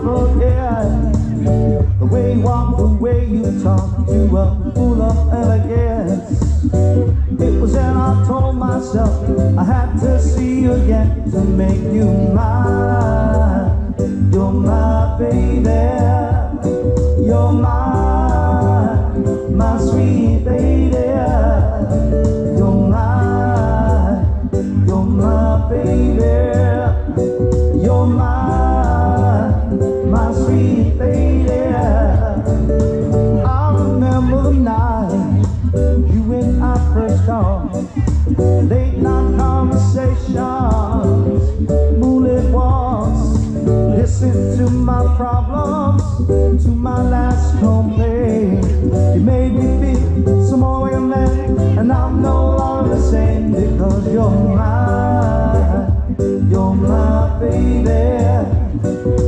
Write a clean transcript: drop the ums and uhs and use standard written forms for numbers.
forget the way you walk, the way you talk, you were full of elegance. It was then I told myself I had to see you again to make you mine. You're my baby, you're my sweet lady. You're my baby, you're my sweet lady. I remember the night you and I first talked, late night conversations, moonlit walks, listen to my problems, to my last complaint. You made me feel some more like a man, and I'm no longer the same because you're my baby.